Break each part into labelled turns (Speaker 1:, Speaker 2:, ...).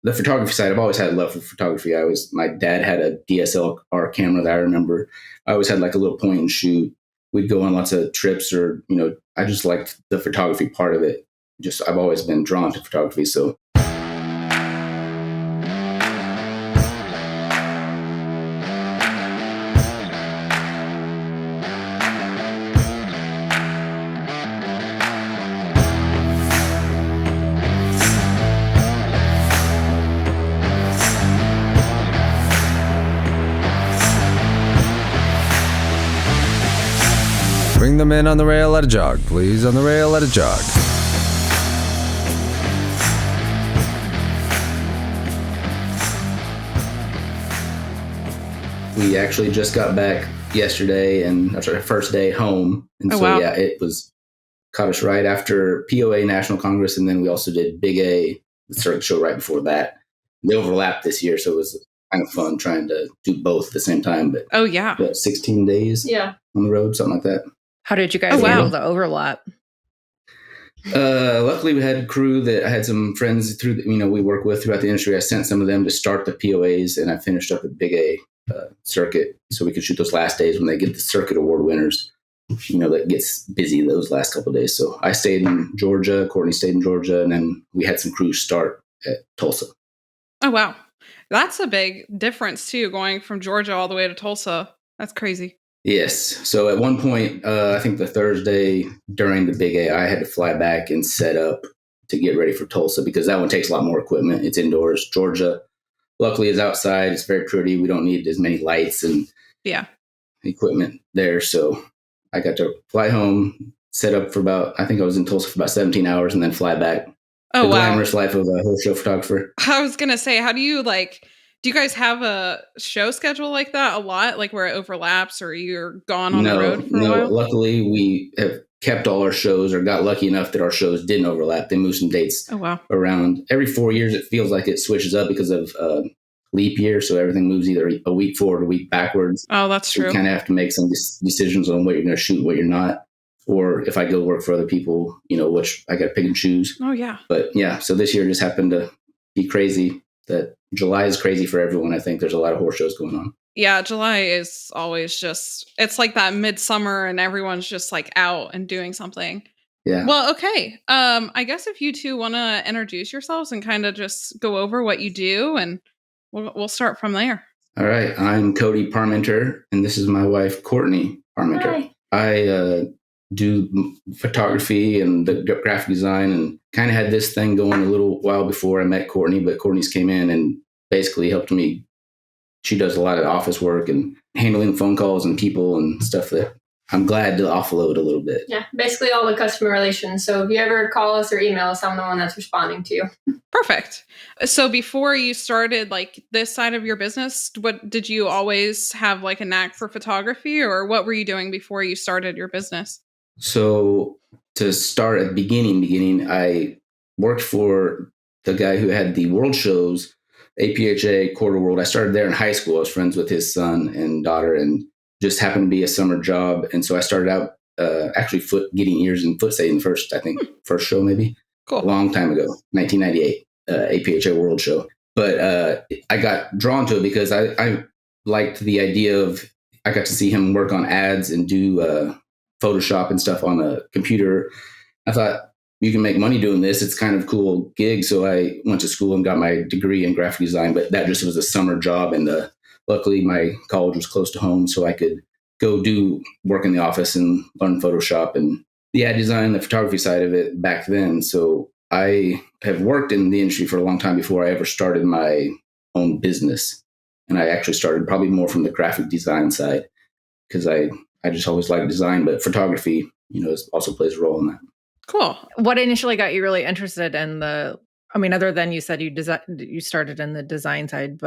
Speaker 1: the photography side, I've always had a love for photography. My dad had a DSLR camera that I remember. I always had like a little point and shoot. We'd go on lots of trips or, I just liked the photography part of it. I've always been drawn to photography. So
Speaker 2: Bring them in on the rail, let it jog. Please, on the rail, let it jog.
Speaker 1: we actually just got back yesterday, and that's our first day home. And yeah, it caught us right after POA National Congress, and then we also did Big A, the circuit show right before that. They overlapped this year, so it was kind of fun trying to do both at the same time. But 16 days on the road, something like that.
Speaker 3: How did you guys handle the overlap?
Speaker 1: Luckily, we had a crew that I had some friends we work with throughout the industry. I sent some of them to start the POAs, and I finished up at Big A circuit so we could shoot those last days when they get the circuit award winners. That gets busy those last couple of days. So I stayed in Georgia, Courtney stayed in Georgia, and then we had some crews start at Tulsa.
Speaker 4: Oh, wow. That's a big difference, too, going from Georgia all the way to Tulsa. That's crazy.
Speaker 1: Yes. So at one point, I think the Thursday during the Big A, I had to fly back and set up to get ready for Tulsa because that one takes a lot more equipment. It's indoors. Georgia, luckily, is outside. It's very pretty. We don't need as many lights and equipment there. So I got to fly home, set up for I think I was in Tulsa for about 17 hours and then fly back.
Speaker 4: Oh, wow.
Speaker 1: Glamorous life of a horse show photographer.
Speaker 4: I was going to say, how do you do you guys have a show schedule like that a lot, like where it overlaps or you're gone on the road for a while?
Speaker 1: Luckily we have kept all our shows or got lucky enough that our shows didn't overlap. They moved some dates around. Every 4 years, it feels like it switches up because of leap year. So everything moves either a week forward or a week backwards.
Speaker 4: Oh, that's true.
Speaker 1: You kind of have to make some decisions on what you're going to shoot and what you're not. Or if I go work for other people, which I got to pick and choose.
Speaker 4: Oh, yeah.
Speaker 1: But yeah, so this year just happened to be crazy. That July is crazy for everyone. I think there's a lot of horse shows going on.
Speaker 4: Yeah, July is always it's like that midsummer and everyone's just like out and doing something.
Speaker 1: Yeah.
Speaker 4: Well, okay. I guess if you two want to introduce yourselves and kind of just go over what you do, and we'll start from there.
Speaker 1: All right. I'm Cody Parmenter, and this is my wife, Courtney Parmenter. Hi. I do photography and the graphic design, and kind of had this thing going a little while before I met Courtney, but Courtney's came in and basically helped me. She does a lot of office work and handling phone calls and people and stuff that I'm glad to offload a little bit.
Speaker 5: Yeah, basically all the customer relations. So if you ever call us or email us, I'm the one that's responding to you.
Speaker 4: Perfect. So before you started this side of your business, what did you always have a knack for photography, or what were you doing before you started your business?
Speaker 1: So to start at the beginning, I worked for the guy who had the world shows, APHA, Quarter World. I started there in high school. I was friends with his son and daughter, and just happened to be a summer job. And so I started out actually getting ears and foot staying first show maybe.
Speaker 4: Cool.
Speaker 1: A long time ago, 1998, APHA World Show. But I got drawn to it because I liked the idea of, I got to see him work on ads and do Photoshop and stuff on a computer. I thought, you can make money doing this. It's kind of a cool gig. So I went to school and got my degree in graphic design, but that just was a summer job. And luckily my college was close to home, so I could go do work in the office and learn Photoshop and the ad design, the photography side of it back then. So I have worked in the industry for a long time before I ever started my own business. And I actually started probably more from the graphic design side because I just always liked design, but photography, also plays a role in that.
Speaker 3: Cool. What initially got you really interested in other than you said you started in the design side,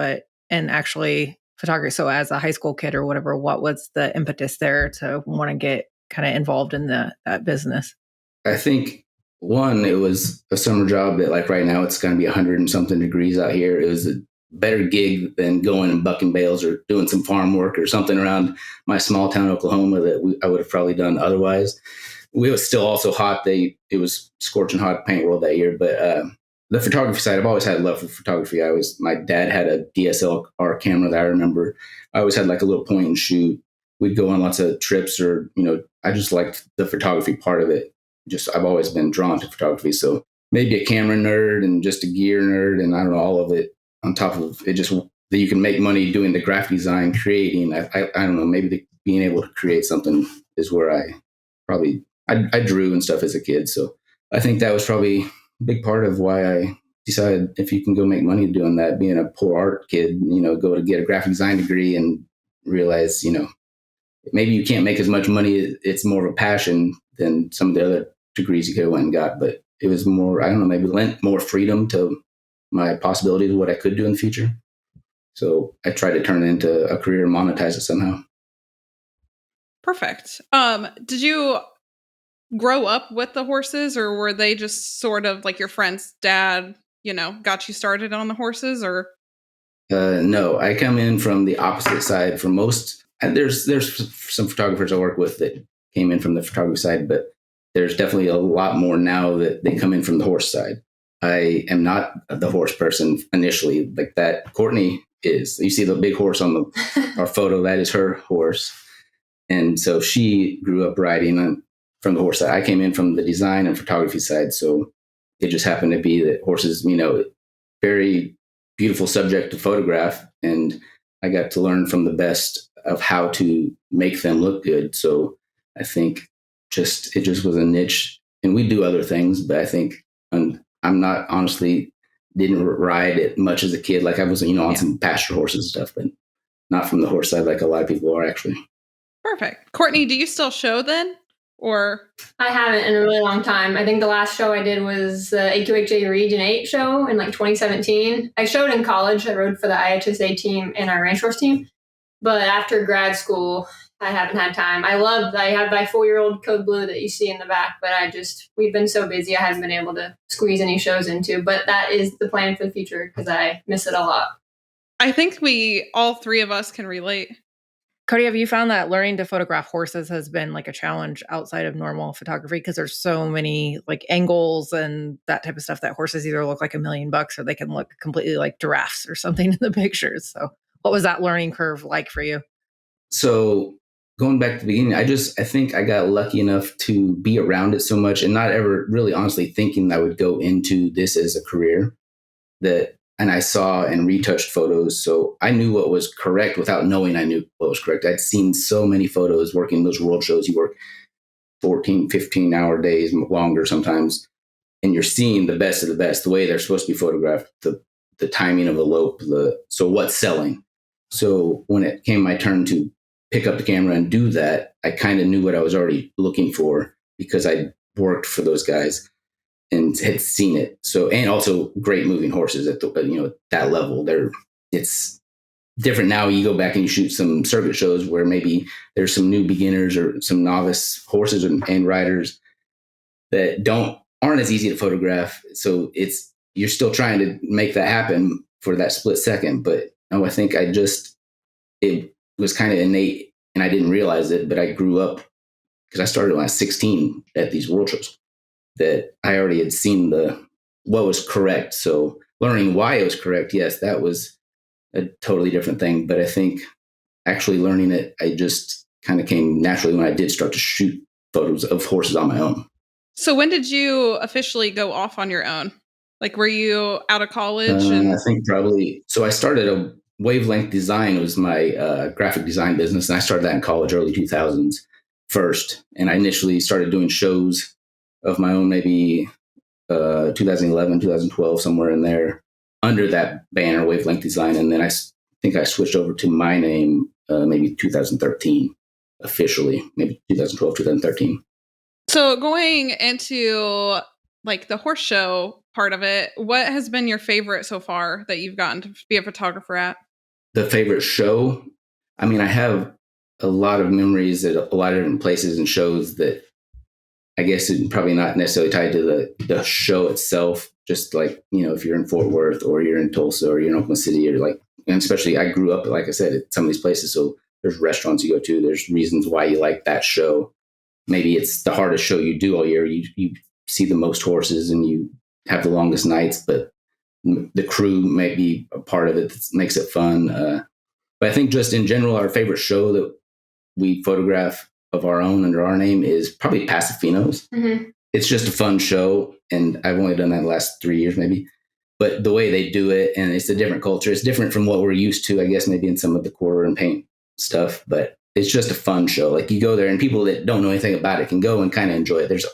Speaker 3: and actually photography. So as a high school kid or whatever, what was the impetus there to want to get kind of involved in that business?
Speaker 1: I think one, it was a summer job that right now it's going to be 100 and something degrees out here. It was a better gig than going and bucking bales or doing some farm work or something around my small town, Oklahoma, that I would have probably done otherwise. It was still also hot. It was scorching hot paint world that year, but the photography side, I've always had love for photography. My dad had a DSLR camera that I remember. I always had like a little point and shoot. We'd go on lots of trips or, I just liked the photography part of it. I've always been drawn to photography. So maybe a camera nerd and just a gear nerd and I don't know, all of it on top of it, just that you can make money doing the graphic design, creating. I don't know, maybe being able to create something is where I drew and stuff as a kid. So I think that was probably a big part of why I decided if you can go make money doing that, being a poor art kid, go to get a graphic design degree and realize, maybe you can't make as much money. It's more of a passion than some of the other degrees you could have went and got. But it was more, I don't know, maybe lent more freedom to my possibilities of what I could do in the future. So I tried to turn it into a career and monetize it somehow.
Speaker 4: Perfect. Did you grow up with the horses, or were they just sort of like your friend's dad, got you started on the horses? Or
Speaker 1: no, I come in from the opposite side. For most, there's some photographers I work with that came in from the photography side, but there's definitely a lot more now that they come in from the horse side. I am not the horse person initially like that. Courtney is. You see the big horse on our photo, that is her horse. And so she grew up riding from the horse side. I came in from the design and photography side. So it just happened to be that horses, very beautiful subject to photograph. And I got to learn from the best of how to make them look good. So I think it just was a niche. And we do other things, but I think I'm not honestly didn't ride it much as a kid. Like I was, on some pasture horses and stuff, but not from the horse side like a lot of people are actually.
Speaker 4: Perfect. Courtney, do you still show then? Or
Speaker 5: I haven't in a really long time. I think the last show I did was the AQHA Region 8 show in 2017. I showed in college. I rode for the IHSA team and our ranch horse team. But after grad school, I haven't had time. I have my 4-year-old Code Blue that you see in the back, but we've been so busy, I haven't been able to squeeze any shows into. But that is the plan for the future because I miss it a lot.
Speaker 4: I think all three of us can relate.
Speaker 3: Cody, have you found that learning to photograph horses has been like a challenge outside of normal photography? Because there's so many like angles and that type of stuff that horses either look like $1 million or they can look completely like giraffes or something in the pictures. So what was that learning curve like for you?
Speaker 1: So going back to the beginning, I think I got lucky enough to be around it so much and not ever really honestly thinking I would go into this as a career and I saw and retouched photos. So I knew what was correct without knowing I knew what was correct. I'd seen so many photos working those world shows. You work 14, 15-hour days, longer sometimes, and you're seeing the best of the best, the way they're supposed to be photographed, the timing of the lope, so what's selling. So when it came my turn to pick up the camera and do that, I kind of knew what I was already looking for because I worked for those guys and had seen it. So, and also great moving horses at that level. It's different now. You go back and you shoot some circuit shows where maybe there's some new beginners or some novice horses and riders that aren't as easy to photograph. So you're still trying to make that happen for that split second. But I think it was kind of innate and I didn't realize it, but I grew up because I started when I was 16 at these world shows. That I already had seen what was correct. So learning why it was correct, yes, that was a totally different thing. But I think actually learning it, I just kind of came naturally when I did start to shoot photos of horses on my own.
Speaker 4: So when did you officially go off on your own? Like, were you out of college?
Speaker 1: I think probably. So I started a Wavelength Design. It was my graphic design business. And I started that in college, early 2000s first. And I initially started doing shows of my own, maybe 2011, 2012, somewhere in there, under that banner, Wavelength Design. And then I think I switched over to my name maybe 2013, officially, maybe 2012, 2013.
Speaker 4: So going into like the horse show part of it, what has been your favorite so far that you've gotten to be a photographer at? The
Speaker 1: favorite show? I mean, I have a lot of memories at a lot of different places and shows that I guess it's probably not necessarily tied to the show itself. Just like, if you're in Fort Worth or you're in Tulsa or you're in Oklahoma City and especially I grew up, like I said, at some of these places. So there's restaurants you go to, there's reasons why you like that show. Maybe it's the hardest show you do all year. You see the most horses and you have the longest nights, but the crew may be a part of it that makes it fun. But I think just in general, our favorite show that we photograph of our own under our name is probably Pasifino's.
Speaker 5: Mm-hmm.
Speaker 1: It's just a fun show, and I've only done that the last 3 years maybe. But the way they do it, and it's a different culture. It's different from what we're used to, I guess, maybe in some of the quarter and paint stuff. But it's just a fun show. Like you go there, and people that don't know anything about it can go and kind of enjoy it. There's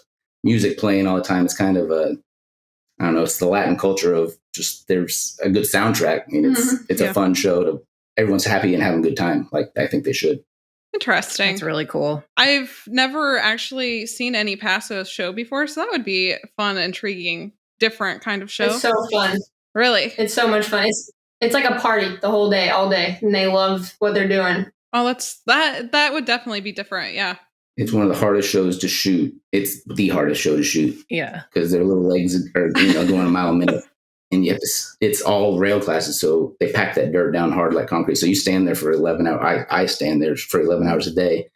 Speaker 1: music playing all the time. It's kind of I don't know, it's the Latin culture of just there's a good soundtrack. I mean, it's a fun show. Everyone's happy and having a good time. Like I think they should.
Speaker 4: Interesting.
Speaker 3: That's really cool.
Speaker 4: I've never actually seen any Paso show before, so that would be fun, intriguing, different kind of show.
Speaker 5: It's so fun.
Speaker 4: Really?
Speaker 5: It's so much fun. It's like a party the whole day, all day, and they love what they're doing.
Speaker 4: Oh, that would definitely be different. Yeah.
Speaker 1: It's one of the hardest shows to shoot. It's the hardest show to shoot.
Speaker 3: Yeah.
Speaker 1: Because their little legs are going a mile a minute. And you have to, it's all rail classes. So they pack that dirt down hard like concrete. So you stand there for 11 hours. I stand there for 11 hours a day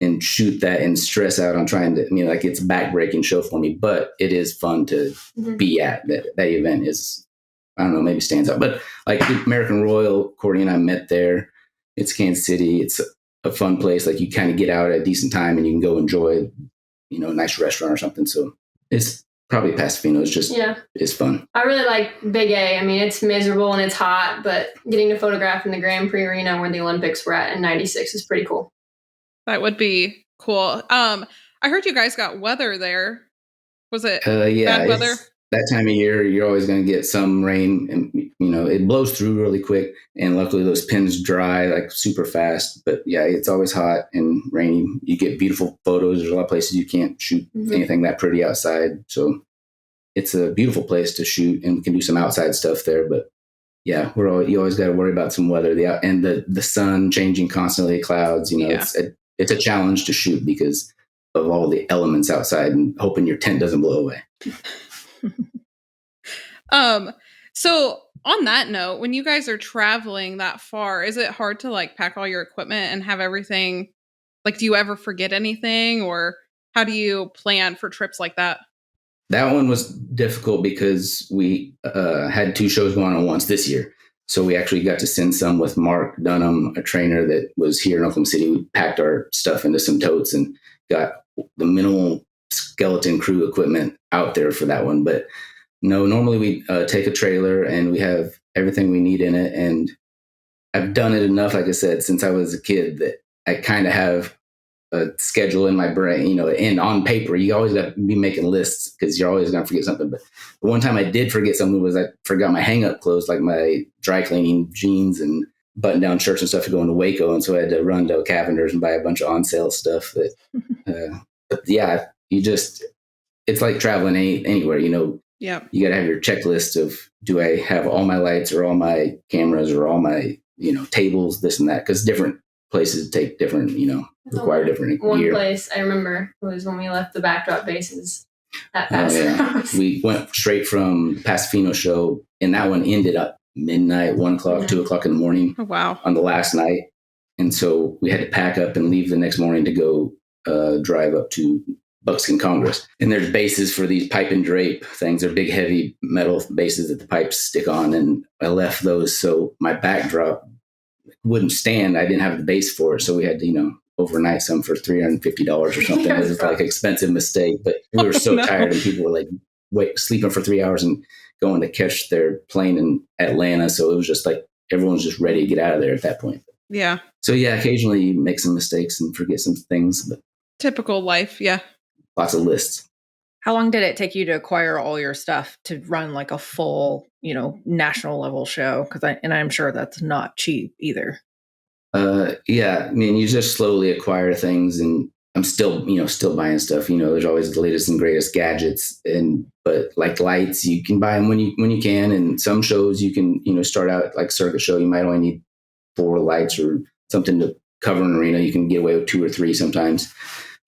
Speaker 1: and shoot that and stress out on trying to, like it's a backbreaking show for me, but it is fun to be at. That event is, I don't know, maybe stands out. But like American Royal, Courtney and I met there. It's Kansas City. It's a fun place. Like you kind of get out at a decent time and you can go enjoy, a nice restaurant or something. So it's probably Pasifino. It's just, it's fun.
Speaker 5: I really like Big A. I mean, it's miserable and it's hot, but getting to photograph in the Grand Prix Arena where the Olympics were at in 96 is pretty cool.
Speaker 4: That would be cool. I heard you guys got weather there. Was it bad weather?
Speaker 1: That time of year, you're always going to get some rain and, it blows through really quick. And luckily those pins dry like super fast. But yeah, it's always hot and rainy. You get beautiful photos. There's a lot of places you can't shoot anything that pretty outside. So it's a beautiful place to shoot and we can do some outside stuff there. But yeah, you always got to worry about some weather. And the sun changing constantly, clouds, it's a challenge to shoot because of all the elements outside and hoping your tent doesn't blow away.
Speaker 4: So on that note, when you guys are traveling that far, is it hard to like pack all your equipment and have everything? Like, do you ever forget anything, or how do you plan for trips like that?
Speaker 1: That one was difficult because we had 2 shows going on once this year. So we actually got to send some with Mark Dunham, a trainer that was here in Oklahoma City. We packed our stuff into some totes and got the minimal skeleton crew equipment out there for that one. But no, normally we take a trailer and we have everything we need in it. And I've done it enough, like I said, since I was a kid that I kind of have a schedule in my brain, and on paper, you always got to be making lists because you're always going to forget something. But the one time I did forget something was I forgot my hang-up clothes, like my dry cleaning jeans and button-down shirts and stuff to go into Waco. And so I had to run to Cavender's and buy a bunch of on-sale stuff. But yeah, it's like traveling anywhere,
Speaker 4: Yeah.
Speaker 1: You got to have your checklist of, do I have all my lights or all my cameras or all my, tables, this and that? Because different places take different, require different
Speaker 5: One
Speaker 1: gear.
Speaker 5: place I remember was when we left the backdrop bases at Paso.
Speaker 1: We went straight from Pasifino show, and that one ended up midnight, 1 o'clock, 2 o'clock in the morning.
Speaker 4: Oh, wow.
Speaker 1: On the last night. And so we had to pack up and leave the next morning to go drive up to Buckskin Congress. And there's bases for these pipe and drape things. They're big, heavy metal bases that the pipes stick on. And I left those. So my backdrop wouldn't stand. I didn't have the base for it. So we had to, overnight some for $350 or something. It was like an expensive mistake, but we were so tired and people were like sleeping for 3 hours and going to catch their plane in Atlanta. So it was just like, everyone's just ready to get out of there at that point.
Speaker 4: Yeah.
Speaker 1: So yeah, occasionally you make some mistakes and forget some things, but
Speaker 4: typical life. Yeah.
Speaker 1: Lots of lists.
Speaker 3: How long did it take you to acquire all your stuff to run like a full, national level show? I'm sure that's not cheap either.
Speaker 1: Yeah. I mean, you just slowly acquire things, and I'm still buying stuff. There's always the latest and greatest gadgets, but like lights, you can buy them when you can. And some shows you can, start out like circuit show. You might only need 4 lights or something to cover an arena. You can get away with 2 or 3 sometimes.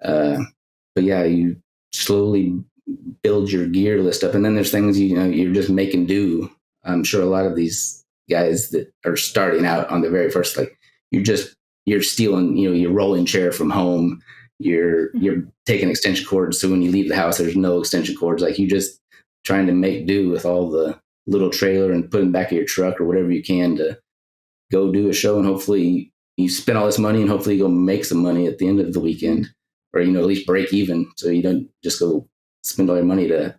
Speaker 1: But yeah, you slowly build your gear list up. And then there's things, you're just making do. I'm sure a lot of these guys that are starting out on the very first, like you're stealing, your rolling chair from home. You're taking extension cords. So when you leave the house, there's no extension cords. Like you just trying to make do with all the little trailer and put in the back of your truck or whatever you can to go do a show. And hopefully you spend all this money and hopefully you go make some money at the end of the weekend, or, at least break even. So you don't just go spend all your money to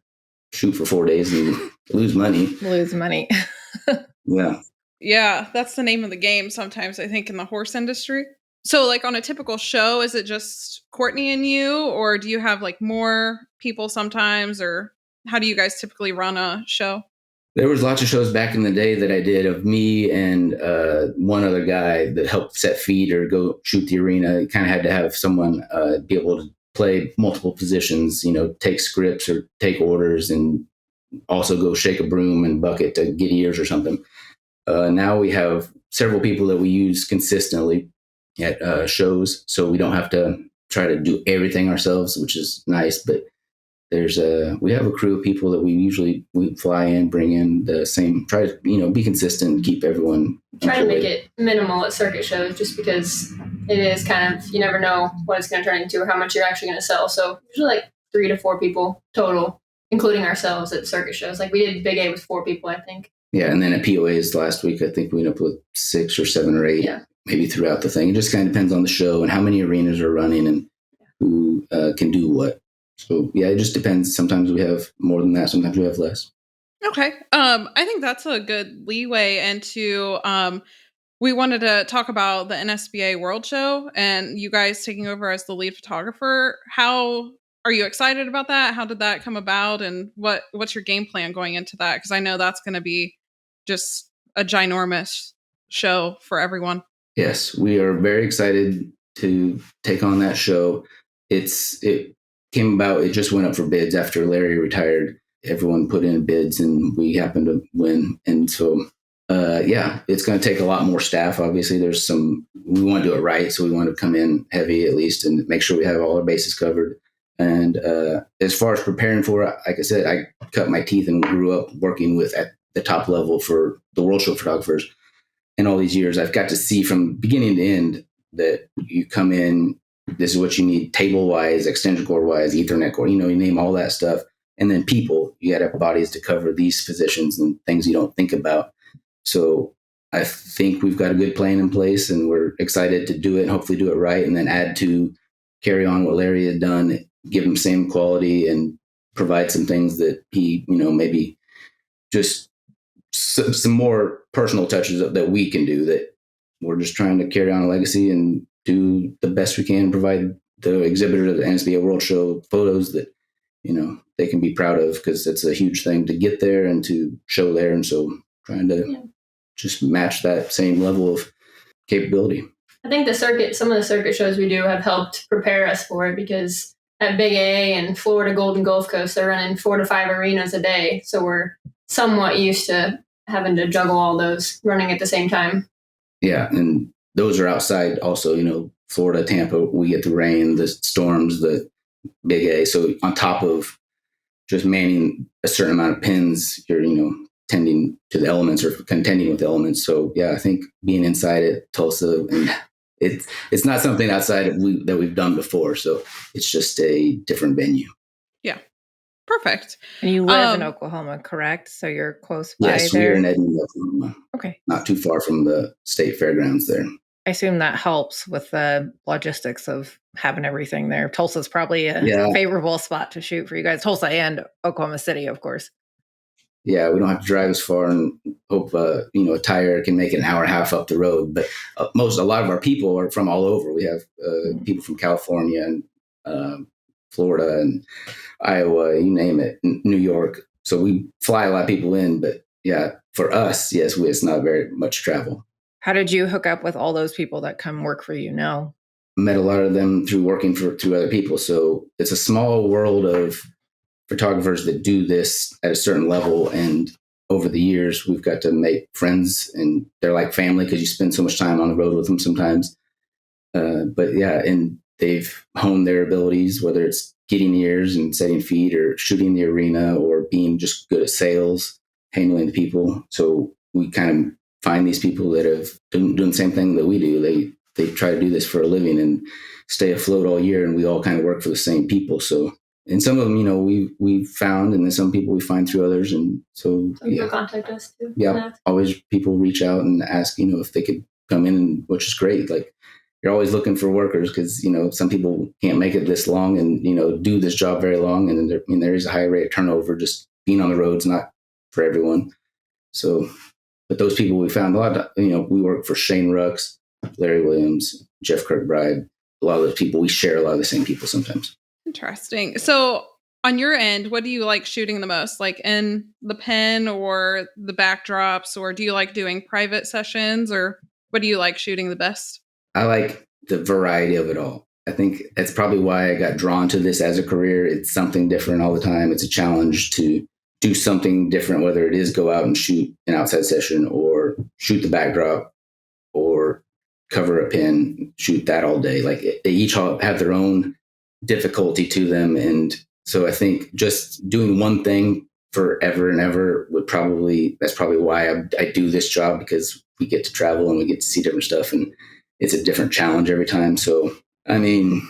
Speaker 1: shoot for 4 days and lose money. Yeah.
Speaker 4: Yeah, that's the name of the game sometimes, I think, in the horse industry. So, like, on a typical show, is it just Courtney and you, or do you have like more people sometimes, or how do you guys typically run a show?
Speaker 1: There was lots of shows back in the day that I did of me and one other guy that helped set feed or go shoot the arena. You kind of had to have someone be able to play multiple positions, take scripts or take orders, and also go shake a broom and bucket to get ears or something. Now we have several people that we use consistently at shows, so we don't have to try to do everything ourselves, which is nice. But we have a crew of people that we fly in, bring in the same, try to, be consistent and keep everyone
Speaker 5: try
Speaker 1: employed.
Speaker 5: to make it minimal at circuit shows, just because it is kind of, you never know what it's going to turn into or how much you're actually going to sell. So usually like 3 to 4 people total, including ourselves at circuit shows. Like we did Big A with 4 people, I think.
Speaker 1: Yeah, and then at POAs last week, I think we ended up with 6 or 7 or 8, maybe throughout the thing. It just kind of depends on the show and how many arenas are running and who can do what. So yeah, it just depends. Sometimes we have more than that. Sometimes we have less.
Speaker 4: Okay. I think that's a good leeway into, we wanted to talk about the NSBA World Show and you guys taking over as the lead photographer. How are you excited about that? How did that come about? And what's your game plan going into that? Because I know that's going to be just a ginormous show for everyone.
Speaker 1: Yes, we are very excited to take on that show. It came about, it just went up for bids after Larry retired. Everyone put in bids and we happened to win. And so, it's going to take a lot more staff. Obviously, we want to do it right. So we want to come in heavy at least and make sure we have all our bases covered. And as far as preparing for it, like I said, I cut my teeth and grew up working with at the top level for the World Show photographers. In all these years, I've got to see from beginning to end that you come in, this is what you need table-wise, extension cord-wise, Ethernet cord, you name all that stuff. And then people, you got to have bodies to cover these positions and things you don't think about. So I think we've got a good plan in place and we're excited to do it and hopefully do it right and then carry on what Larry had done, give him same quality and provide some things that he, maybe just some more personal touches that we can do, that we're just trying to carry on a legacy and do the best we can, provide the exhibitors of the NSBA World Show photos that, they can be proud of, because it's a huge thing to get there and to show there. And so trying to just match that same level of capability.
Speaker 5: I think some of the circuit shows we do have helped prepare us for it, because at Big A and Florida Golden Gulf Coast, they're running 4 to 5 arenas a day. So we're somewhat used to having to juggle all those running at the same time.
Speaker 1: Yeah. And those are outside also, Florida, Tampa, we get the rain, the storms, the Big A. So on top of just manning a certain amount of pins, you're, tending to the elements or contending with the elements. So yeah, I think being inside at Tulsa, and it's not something outside that we've done before. So it's just a different venue.
Speaker 4: Yeah. Perfect.
Speaker 3: And you live in Oklahoma, correct? So you're close by
Speaker 1: yes,
Speaker 3: there?
Speaker 1: Yes, we're in Edmond, Oklahoma.
Speaker 3: Okay.
Speaker 1: Not too far from the state fairgrounds there.
Speaker 3: I assume that helps with the logistics of having everything there. Tulsa's probably a favorable spot to shoot for you guys. Tulsa and Oklahoma City, of course.
Speaker 1: Yeah, we don't have to drive as far and hope, a tire can make it an hour and a half up the road. But a lot of our people are from all over. We have people from California and Florida and Iowa, you name it, New York. So we fly a lot of people in. But yeah, for us, yes, it's not very much travel.
Speaker 3: How did you hook up with all those people that come work for you now?
Speaker 1: Met a lot of them through working through other people. So it's a small world of photographers that do this at a certain level. And over the years, we've got to make friends, and they're like family because you spend so much time on the road with them sometimes. But yeah, and they've honed their abilities, whether it's getting ears and setting feed or shooting the arena or being just good at sales, handling the people. So we kind of find these people that have doing the same thing that we do. They try to do this for a living and stay afloat all year, and we all kind of work for the same people. So and some of them, we found, and then some people we find through others. And so,
Speaker 5: Some people contact us too.
Speaker 1: Yeah. Always people reach out and ask, if they could come in, which is great. Like, you're always looking for workers because, some people can't make it this long and, do this job very long. And there is a high rate of turnover. Just being on the road's not for everyone. So, but those people we found a lot of, we work for Shane Rux, Larry Williams, Jeff Kirkbride. A lot of those people, we share a lot of the same people sometimes.
Speaker 4: Interesting. So on your end, what do you like shooting the most? Like in the pen or the backdrops, or do you like doing private sessions, or what do you like shooting the best?
Speaker 1: I like the variety of it all. I think that's probably why I got drawn to this as a career. It's something different all the time. It's a challenge to do something different, whether it is go out and shoot an outside session or shoot the backdrop or cover a pin, shoot that all day. Like, they each have their own difficulty to them. And so I think just doing one thing forever and ever that's probably why I do this job, because we get to travel and we get to see different stuff, and it's a different challenge every time. So, I mean,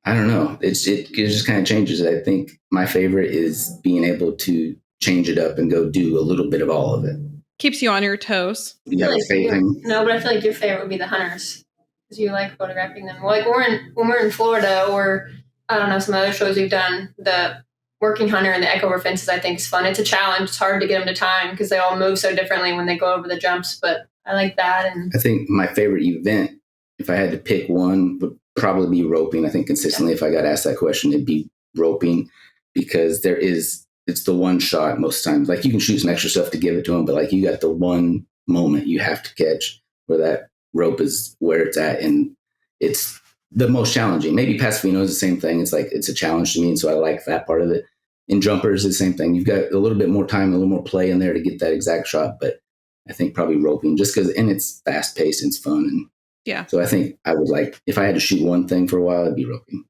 Speaker 1: I don't know. It just kind of changes. I think my favorite is being able to change it up and go do a little bit of all of it.
Speaker 4: Keeps you on your toes.
Speaker 1: You have a favorite thing?
Speaker 5: No, but I feel like your favorite would be the hunters, because you like photographing them. Like when we're in Florida, or I don't know, some other shows we've done, the working hunter and the echo over fences, I think is fun. It's a challenge. It's hard to get them to time because they all move so differently when they go over the jumps. But I like that. And
Speaker 1: I think my favorite event, if I had to pick one, would probably be roping. I think consistently, if I got asked that question, it'd be roping, because it's the one shot most times. Like, you can shoot some extra stuff to give it to them, but like, you got the one moment you have to catch where that rope is where it's at. And it's the most challenging. Maybe Pasifino is the same thing. It's like, it's a challenge to me. And so I like that part of it. In jumpers, the same thing. You've got a little bit more time, a little more play in there to get that exact shot. But I think probably roping, just because, and it's fast paced and it's fun. And
Speaker 4: yeah.
Speaker 1: So I think I would like, if I had to shoot one thing for a while, it'd be roping.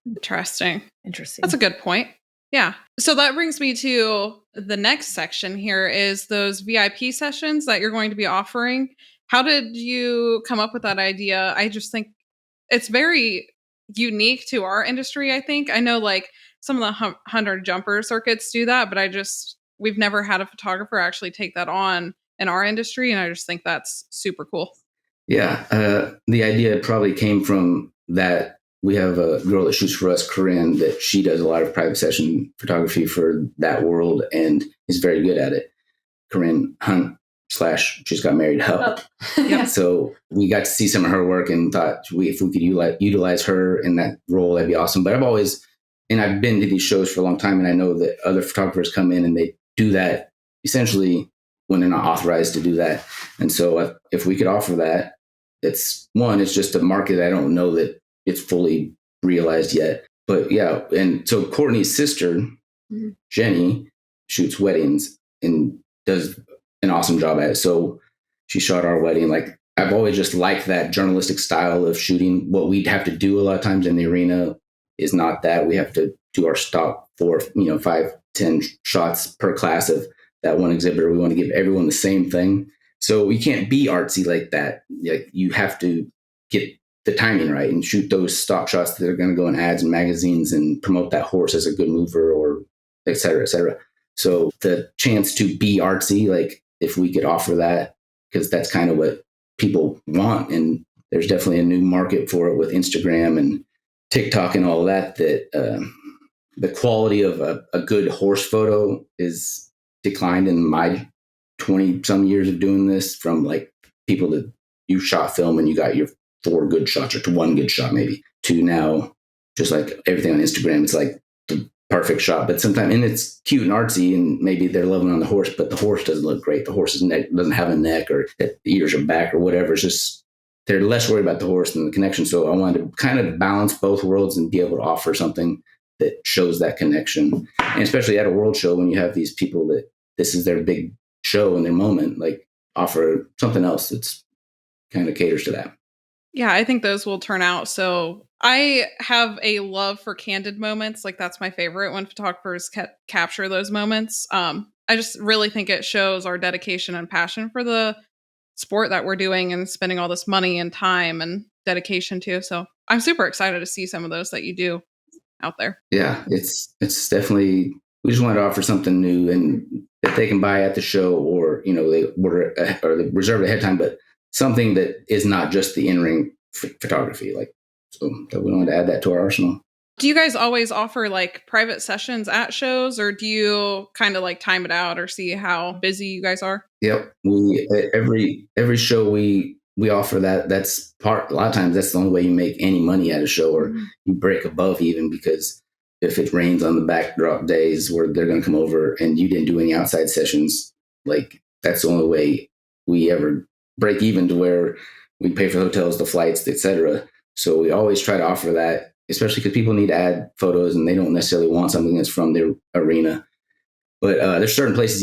Speaker 4: Interesting. That's a good point. Yeah. So that brings me to the next section here, is those VIP sessions that you're going to be offering. How did you come up with that idea? I just think it's very unique to our industry, I think. I know like some of the hunter jumper circuits do that, but we've never had a photographer actually take that on in our industry. And I just think that's super cool.
Speaker 1: Yeah. The idea probably came from that. We have a girl that shoots for us, Corinne, that she does a lot of private session photography for that world and is very good at it. Corinne Hunt / she's got married up.
Speaker 5: Yeah.
Speaker 1: So we got to see some of her work and thought if we could utilize her in that role, that'd be awesome. But I've been to these shows for a long time, and I know that other photographers come in and they do that essentially when they're not authorized to do that. And so if we could offer that, it's just a market I don't know that it's fully realized yet. But yeah, and so Courtney's sister, Jenny, shoots weddings and does an awesome job at it. So she shot our wedding. Like, I've always just liked that journalistic style of shooting. What we'd have to do a lot of times in the arena is not that. We have to do our stock 5-10 shots per class of that one exhibitor. We want to give everyone the same thing. So we can't be artsy like that. Like, you have to get the timing right and shoot those stock shots that are going to go in ads and magazines and promote that horse as a good mover, or et cetera, et cetera. So the chance to be artsy, like, if we could offer that, because that's kind of what people want. And there's definitely a new market for it with Instagram and TikTok and all that, the quality of a good horse photo is declined in my 20 some years of doing this, from like people that you shot film and you got your 4 good shots, or to 1 good shot maybe, to now just like everything on Instagram, it's like the perfect shot. But sometimes, and it's cute and artsy, and maybe they're loving on the horse, but the horse doesn't look great. The horse's neck doesn't have a neck, or the ears are back, or whatever. It's just, they're less worried about the horse than the connection. So I wanted to kind of balance both worlds and be able to offer something that shows that connection. And especially at a world show, when you have these people that this is their big show and their moment, like, offer something else that's kind of caters to that.
Speaker 4: Yeah, I think those will turn out. So I have a love for candid moments. Like, that's my favorite, when photographers capture those moments. I just really think it shows our dedication and passion for the sport that we're doing and spending all this money and time and dedication to. So I'm super excited to see some of those that you do. out there.
Speaker 1: Yeah, it's definitely, we just wanted to offer something new and that they can buy at the show, or they order or they reserve it ahead of time, but something that is not just the in-ring photography. So we wanted to add that to our arsenal.
Speaker 4: Do you guys always offer like private sessions at shows, or do you kind of like time it out or see how busy you guys are?
Speaker 1: Yep, we every show we offer that. That's part. A lot of times that's the only way you make any money at a show, or you break above even, because if it rains on the backdrop days where they're going to come over and you didn't do any outside sessions, like that's the only way we ever break even, to where we pay for hotels, the flights, etc. So we always try to offer that, especially because people need to add photos and they don't necessarily want something that's from their arena. But there's certain places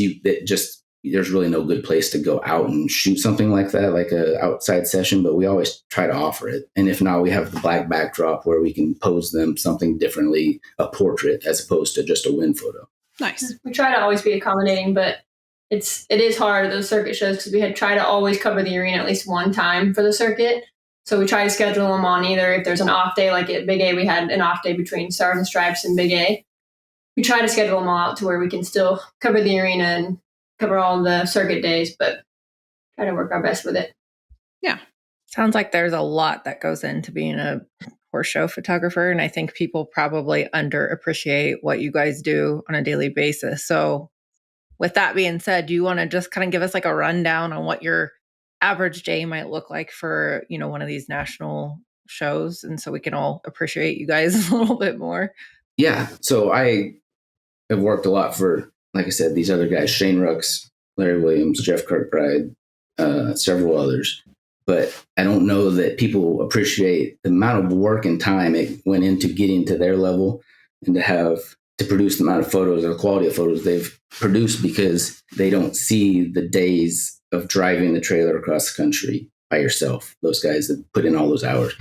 Speaker 1: there's really no good place to go out and shoot something like that, like a outside session, but we always try to offer it. And if not, we have the black backdrop where we can pose them something differently, a portrait as opposed to just a wind photo.
Speaker 4: Nice.
Speaker 5: We try to always be accommodating, but it is hard, those circuit shows, because we had tried to always cover the arena at least one time for the circuit. So we try to schedule them on either, if there's an off day, like at Big A, we had an off day between Stars and Stripes and Big A. We try to schedule them all out to where we can still cover the arena and cover all the circuit days, but try to work our best with it.
Speaker 4: Yeah.
Speaker 3: Sounds like there's a lot that goes into being a horse show photographer. And I think people probably underappreciate what you guys do on a daily basis. So with that being said, do you want to just kind of give us like a rundown on what your average day might look like for, one of these national shows? And so we can all appreciate you guys a little bit more.
Speaker 1: Yeah. So I have worked a lot for, like I said, these other guys, Shane Rooks, Larry Williams, Jeff Kirkbride, several others. But I don't know that people appreciate the amount of work and time it went into getting to their level, and to produce the amount of photos or the quality of photos they've produced, because they don't see the days of driving the trailer across the country by yourself. Those guys that put in all those hours,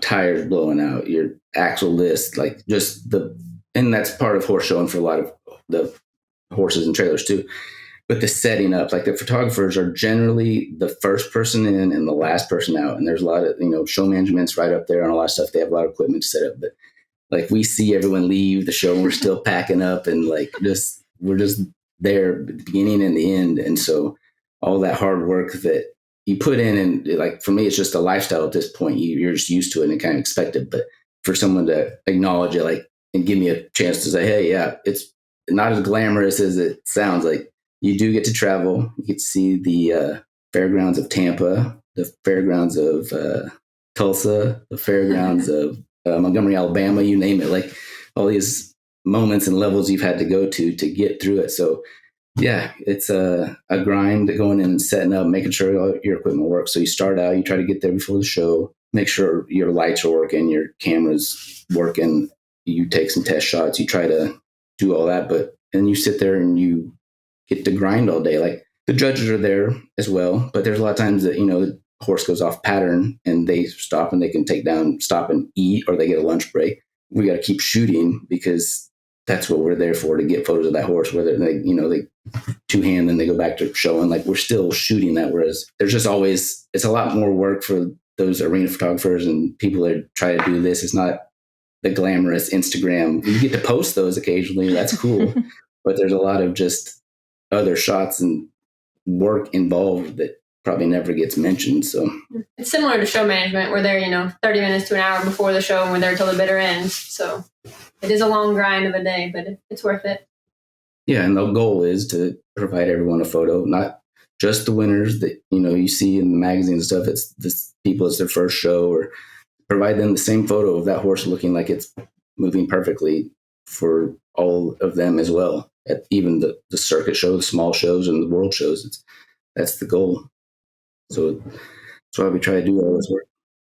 Speaker 1: tires blowing out, your axle list, and that's part of horse showing for a lot of the horses and trailers too. But the setting up, like the photographers are generally the first person in and the last person out. And there's a lot of, show management's right up there and a lot of stuff. They have a lot of equipment to set up, but like we see everyone leave the show and we're still packing up, and we're just there at the beginning and the end. And so all that hard work that you put in, and like for me, it's just a lifestyle at this point. You're just used to it and kind of expect it. But for someone to acknowledge it, and give me a chance to say, hey, yeah, it's not as glamorous as it sounds. Like, you do get to travel. You get to see the fairgrounds of Tampa, the fairgrounds of Tulsa, the fairgrounds of Montgomery, Alabama, you name it. Like all these moments and levels you've had to go to get through it. So yeah, it's a grind going in and setting up, making sure all your equipment works. So you start out, you try to get there before the show, make sure your lights are working, your camera's working. You take some test shots, you try to do all that, but then you sit there and you get to grind all day. Like the judges are there as well, but there's a lot of times that, the horse goes off pattern and they stop and they can stop and eat, or they get a lunch break. We got to keep shooting because that's what we're there for, to get photos of that horse, whether they two-hand and they go back to showing. Like we're still shooting that. Whereas there's just always, it's a lot more work for those arena photographers and people that try to do this. It's not the glamorous Instagram. You get to post those occasionally. That's cool. But there's a lot of just other shots and work involved that probably never gets mentioned. So
Speaker 5: it's similar to show management. We're there, 30 minutes to an hour before the show, and we're there till the bitter ends. So it is a long grind of a day, but it's worth it.
Speaker 1: Yeah. And the goal is to provide everyone a photo, not just the winners that, you see in the magazines and stuff. It's this people, it's their first show, or provide them the same photo of that horse looking like it's moving perfectly for all of them as well. At even the circuit show, the small shows and the world shows, that's the goal. So that's why we try to do all this work.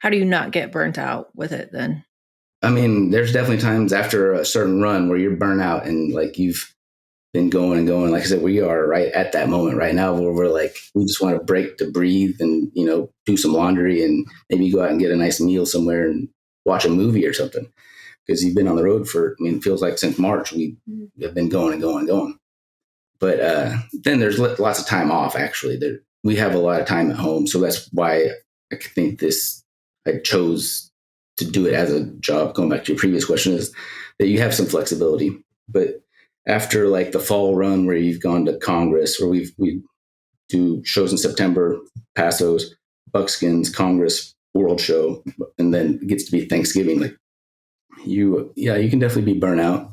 Speaker 3: How do you not get burnt out with it then?
Speaker 1: I mean, there's definitely times after a certain run where you're burnt out and like you've been going and going. Like I said, we are right at that moment right now where we're like, we just want to break to breathe and, do some laundry and maybe go out and get a nice meal somewhere and watch a movie or something. Because you've been on the road it feels like since March, we have been going and going and going. But then there's lots of time off, actually. We have a lot of time at home. So that's why I think I chose to do it as a job, going back to your previous question, is that you have some flexibility. But after like the fall run where you've gone to Congress, where we do shows in September, Pasos, Buckskins, Congress, World Show, and then it gets to be Thanksgiving, like you can definitely be burnt out.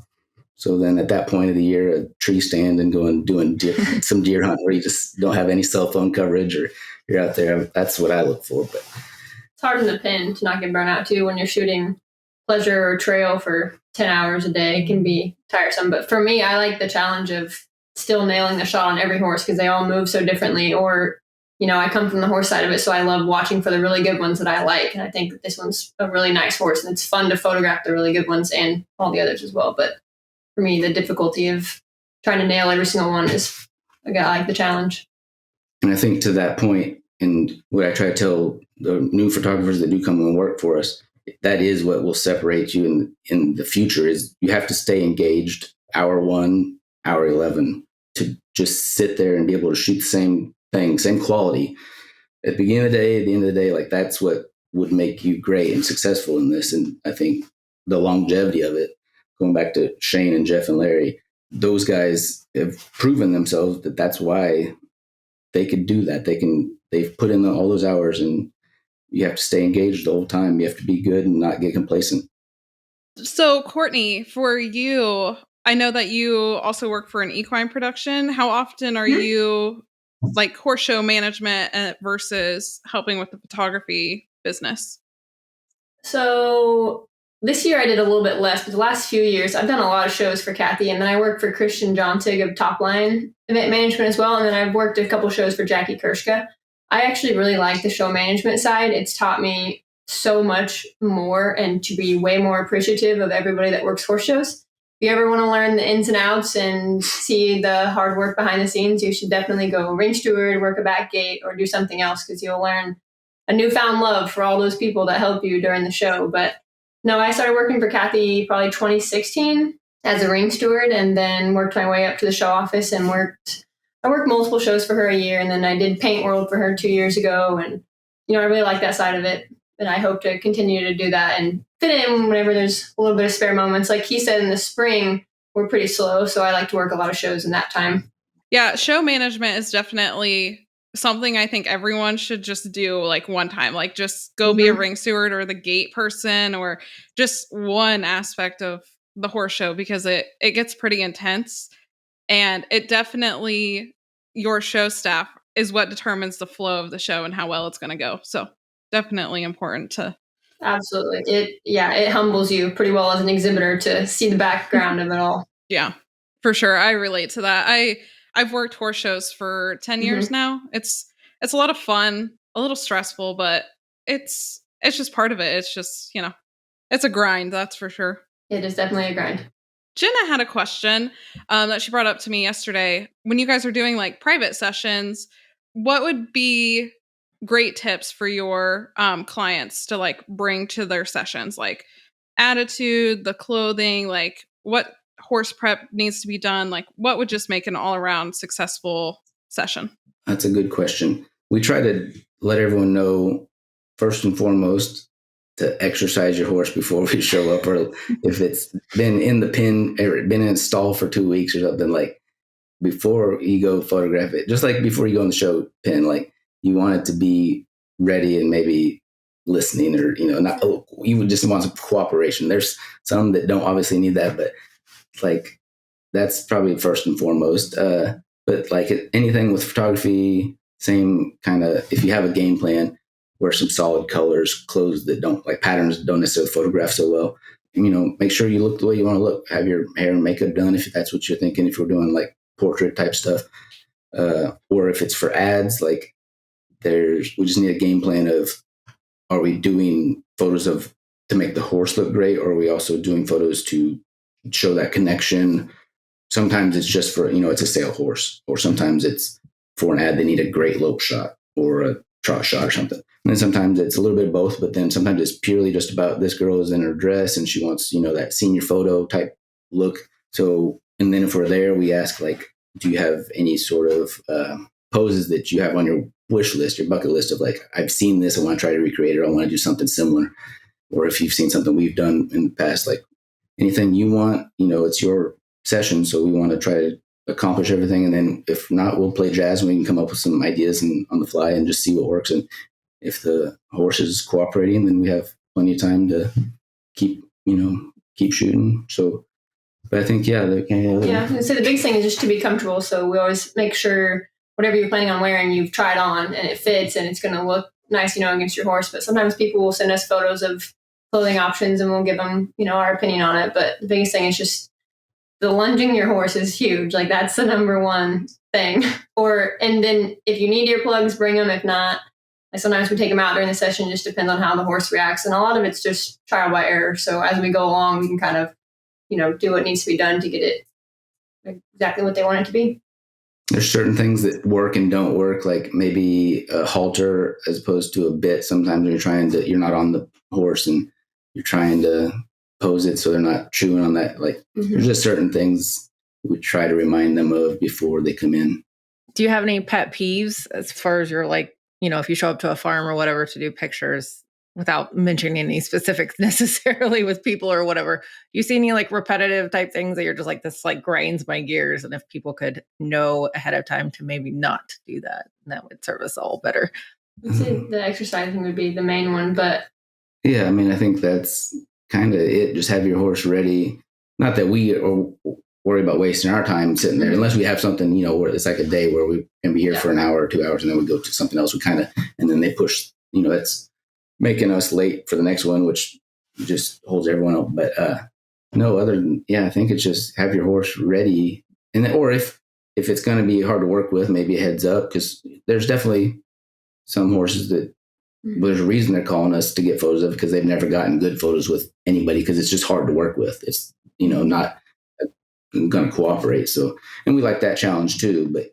Speaker 1: So then at that point of the year, a tree stand and doing some deer hunt where you just don't have any cell phone coverage or you're out there. That's what I look for. But
Speaker 5: it's hard in the pen to not get burnt out too when you're shooting pleasure or trail for 10 hours a day. It can be tiresome. But for me, I like the challenge of still nailing the shot on every horse because they all move so differently. Or, I come from the horse side of it, so I love watching for the really good ones that I like. And I think that this one's a really nice horse, and it's fun to photograph the really good ones and all the others as well. But for me, the difficulty of trying to nail every single one is, I like the challenge.
Speaker 1: And I think to that point, and what I try to tell the new photographers that do come and work for us, that is what will separate you in the future, is you have to stay engaged hour 1, hour 11 to just sit there and be able to shoot the same thing, same quality. At the beginning of the day, at the end of the day, like that's what would make you great and successful in this. And I think the longevity of it, going back to Shane and Jeff and Larry, those guys have proven themselves that that's why they could do that. They've put in all those hours, and you have to stay engaged the whole time. You have to be good and not get complacent.
Speaker 4: So Courtney, for you, I know that you also work for an equine production. How often are you like horse show management versus helping with the photography business?
Speaker 5: So this year I did a little bit less, but the last few years I've done a lot of shows for Kathy, and then I worked for Christian Jontig of Top Line Event Management as well, and then I've worked a couple shows for Jackie Kershka. I actually really like the show management side. It's taught me so much more and to be way more appreciative of everybody that works horse shows. If you ever want to learn the ins and outs and see the hard work behind the scenes, you should definitely go ring steward, work a back gate, or do something else, because you'll learn a newfound love for all those people that help you during the show. But no, I started working for Kathy probably 2016 as a ring steward, and then worked my way up to the show office and I worked multiple shows for her a year, and then I did Paint World for her 2 years ago. And, I really like that side of it. And I hope to continue to do that and fit in whenever there's a little bit of spare moments. Like he said, in the spring, we're pretty slow. So I like to work a lot of shows in that time.
Speaker 4: Yeah, show management is definitely something I think everyone should just do like one time. Like just go be a ring steward or the gate person or just one aspect of the horse show, because it gets pretty intense. And it definitely, your show staff is what determines the flow of the show and how well it's going to go. So definitely important to.
Speaker 5: Absolutely. It humbles you pretty well as an exhibitor to see the background of it all.
Speaker 4: Yeah, for sure. I relate to that. I've worked horse shows for 10 years now. It's a lot of fun, a little stressful, but it's just part of it. It's just, it's a grind. That's for sure.
Speaker 5: It is definitely a grind.
Speaker 4: Jenna had a question that she brought up to me yesterday. When you guys are doing like private sessions, what would be great tips for your clients to like bring to their sessions? Like attitude, the clothing, like what horse prep needs to be done? Like what would just make an all around successful session?
Speaker 1: That's a good question. We try to let everyone know, first and foremost, to exercise your horse before we show up, or if it's been in the pen or been in a stall for 2 weeks or something, like before you go photograph it, just like before you go in the show pen, like you want it to be ready and maybe listening, or, not, you would just want some cooperation. There's some that don't obviously need that, but like that's probably first and foremost. But like anything with photography, same kind of, if you have a game plan, wear some solid colors, clothes that don't, like patterns that don't necessarily photograph so well. Make sure you look the way you want to look. Have your hair and makeup done if that's what you're thinking, if we're doing like portrait type stuff. Or if it's for ads, like we just need a game plan of, are we doing photos to make the horse look great, or are we also doing photos to show that connection? Sometimes it's just for, it's a sale horse, or sometimes it's for an ad, they need a great lope shot or a trot shot or something. And then sometimes it's a little bit of both, but then sometimes it's purely just about this girl is in her dress and she wants, that senior photo type look. So, and then if we're there, we ask like, do you have any sort of poses that you have on your wish list, your bucket list of like, I've seen this, I want to try to recreate it, or I want to do something similar. or if you've seen something we've done in the past, like anything you want, it's your session. So we want to try to accomplish everything. And then if not, we'll play jazz and we can come up with some ideas on the fly and just see what works. And if the horse is cooperating, then we have plenty of time to keep shooting. So, but I think,
Speaker 5: So the big thing is just to be comfortable. So we always make sure whatever you're planning on wearing, you've tried on and it fits and it's going to look nice, against your horse. But sometimes people will send us photos of clothing options and we'll give them, our opinion on it. But the biggest thing is just the lunging your horse is huge. Like that's the number one thing. And then if you need earplugs, bring them. If not, like sometimes we take them out during the session. It just depends on how the horse reacts. And a lot of it's just trial by error. So as we go along, we can kind of, do what needs to be done to get it exactly what they want it to be.
Speaker 1: There's certain things that work and don't work, like maybe a halter as opposed to a bit. Sometimes when you're not on the horse and you're trying to pose it so they're not chewing on that. Like there's just certain things we try to remind them of before they come in.
Speaker 3: Do you have any pet peeves as far as your if you show up to a farm or whatever to do pictures without mentioning any specifics necessarily with people or whatever? Do you see any repetitive type things that you're just this grinds my gears? And if people could know ahead of time to maybe not do that, that would serve us all better.
Speaker 5: I'd say the exercising would be the main one, but
Speaker 1: yeah, I think that's kind of it. Just have your horse ready. Not that we worry about wasting our time sitting there, unless we have something, where it's like a day where we can be here for an hour or 2 hours and then we go to something else. And then they push, it's making us late for the next one, which just holds everyone up. But no, other than, I think it's just have your horse ready. And then, or if it's going to be hard to work with, maybe a heads up, because there's definitely some horses that there's a reason they're calling us to get photos of, because they've never gotten good photos with anybody, because it's just hard to work with. It's, not going to cooperate. So, and we like that challenge too, but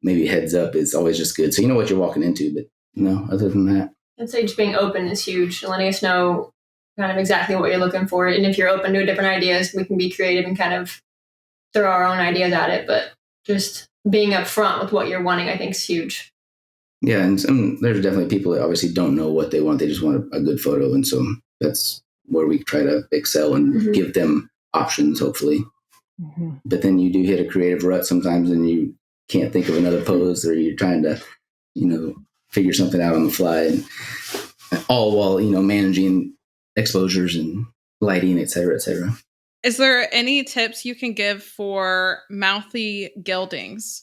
Speaker 1: maybe heads up is always just good. So you know what you're walking into, but no, other than that.
Speaker 5: I'd say just being open is huge and letting us know kind of exactly what you're looking for. And if you're open to different ideas, we can be creative and kind of throw our own ideas at it. But just being upfront with what you're wanting, I think, is huge.
Speaker 1: Yeah, and there's definitely people that obviously don't know what they want. They just want a good photo. And so that's where we try to excel and give them options, hopefully. But then you do hit a creative rut sometimes and you can't think of another pose, or you're trying to, figure something out on the fly, and all while, managing exposures and lighting, et cetera, et cetera.
Speaker 4: Is there any tips you can give for mouthy geldings?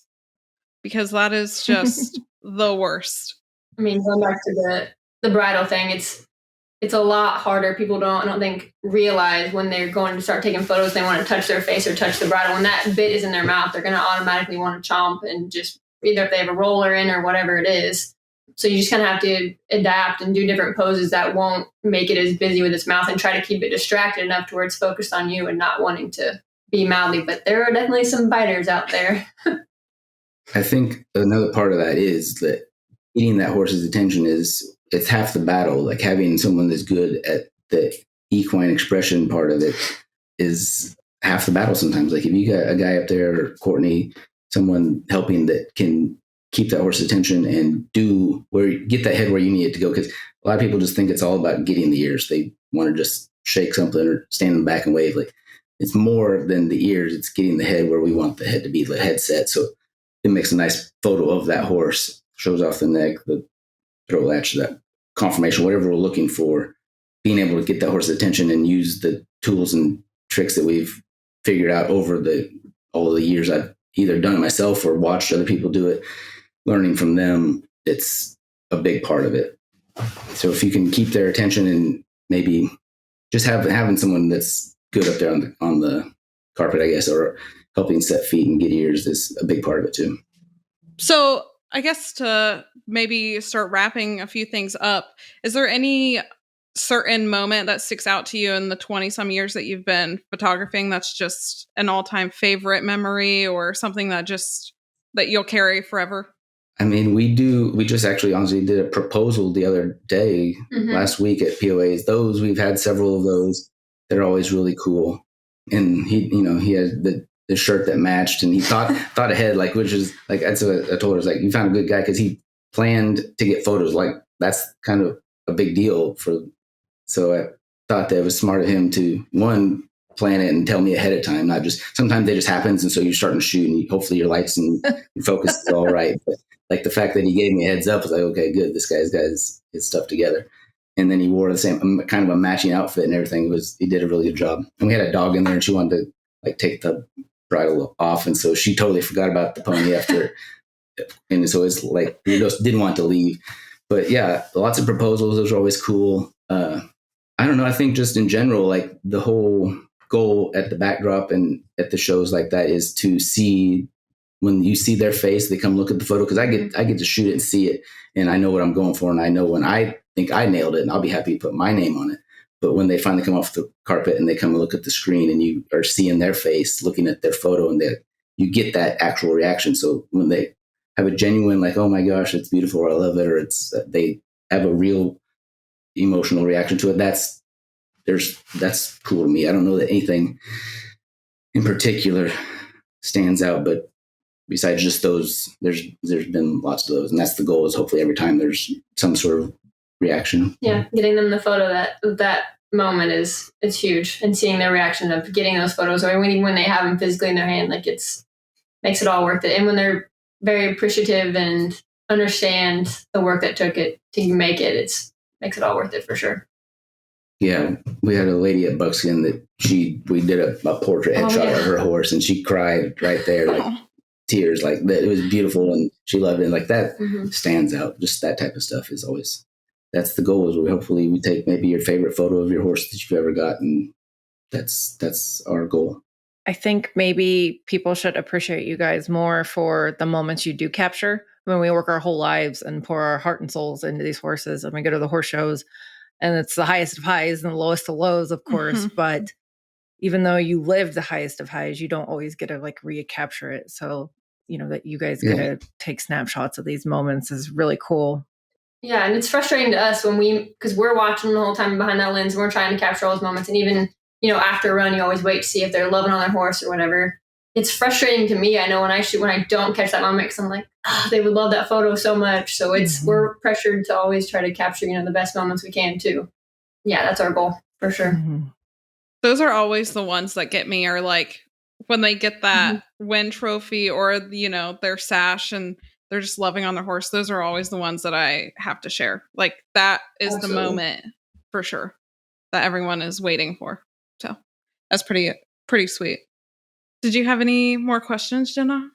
Speaker 4: Because that is just the worst.
Speaker 5: Going back to the bridle thing, it's a lot harder. People I don't think realize when they're going to start taking photos, they want to touch their face or touch the bridle. When that bit is in their mouth, they're going to automatically want to chomp, and just either if they have a roller in or whatever it is. So you just kind of have to adapt and do different poses that won't make it as busy with its mouth, and try to keep it distracted enough to where it's focused on you and not wanting to be mouthy. But there are definitely some biters out there.
Speaker 1: I think another part of that is that getting that horse's attention it's half the battle. Like having someone that's good at the equine expression part of it is half the battle sometimes. Like if you got a guy up there, or Courtney, someone helping that can keep that horse's attention and get that head where you need it to go. Because a lot of people just think it's all about getting the ears. They want to just shake something or stand in the back and wave. Like it's more than the ears. It's getting the head where we want the head to be, the head set. So it makes a nice photo of that horse, shows off the neck, the throat latch, that conformation, whatever we're looking for. Being able to get that horse's attention and use the tools and tricks that we've figured out over all of the years I've either done it myself or watched other people do it. Learning from them, it's a big part of it. So if you can keep their attention and maybe just having someone that's good up there on the carpet, I guess, or helping set feet and get ears is a big part of it too.
Speaker 4: So I guess to maybe start wrapping a few things up, is there any certain moment that sticks out to you in the 20-some years that you've been photographing that's just an all-time favorite memory, or something that you'll carry forever?
Speaker 1: We just actually honestly did a proposal the other day, last week at POAs. We've had several of those. They're always really cool. And he had the shirt that matched, and he thought ahead, which is that's what I told her, you found a good guy, because he planned to get photos. That's kind of a big deal so thought that it was smart of him to, one, plan it and tell me ahead of time, not just, sometimes it just happens. And so you're starting to shoot and hopefully your lights and your focus is all right. But like the fact that he gave me a heads up was like, okay, good. This guy's got his stuff together. And then he wore the same kind of a matching outfit and everything. He did a really good job. And we had a dog in there and she wanted to like take the bridle off. And so she totally forgot about the pony after. And so it's like, we just didn't want to leave. But yeah, lots of proposals. Those are always cool. I don't know. I think just in general, like the whole goal at the backdrop and at the shows like that is to see, when you see their face, they come look at the photo, because I get to shoot it and see it, and I know what I'm going for, and I know when I think I nailed it, and I'll be happy to put my name on it. But when they finally come off the carpet and they come and look at the screen, and you are seeing their face, looking at their photo, and you get that actual reaction. So when they have a genuine like, oh my gosh, it's beautiful, or I love it, or it's they have a real emotional reaction to it, that's cool to me. I don't know that anything in particular stands out, but besides just those, there's been lots of those, and that's the goal, is hopefully every time there's some sort of reaction.
Speaker 5: Yeah, getting them the photo that moment is huge, and seeing their reaction of getting those photos, or when they have them physically in their hand, like makes it all worth it. And when they're very appreciative and understand the work that took it to make it, makes it all worth it for sure.
Speaker 1: Yeah, we had a lady at Buckskin that we did a portrait headshot of her horse, and she cried right there, like tears, like that. It was beautiful, and she loved it. And like that stands out. Just that type of stuff is always, that's the goal. Is hopefully we take maybe your favorite photo of your horse that you've ever gotten. That's our goal.
Speaker 3: I think maybe people should appreciate you guys more for the moments you do capture. When we work our whole lives and pour our heart and souls into these horses, and we go to the horse shows, and it's the highest of highs and the lowest of lows, of course. But even though you live the highest of highs, you don't always get to like recapture it. So, that you guys get to take snapshots of these moments is really cool.
Speaker 5: Yeah. And it's frustrating to us because we're watching the whole time behind that lens, and we're trying to capture all those moments. And even, after a run, you always wait to see if they're loving on their horse or whatever. It's frustrating to me. I know when I shoot, when I don't catch that moment, because I'm like, they would love that photo so much. So we're pressured to always try to capture, the best moments we can too. Yeah, that's our goal for sure.
Speaker 4: Those are always the ones that get me, are like when they get that win trophy, or, their sash, and they're just loving on their horse. Those are always the ones that I have to share. Like that is Absolutely. The moment for sure that everyone is waiting for. So that's pretty sweet. Did you have any more questions, Jenna?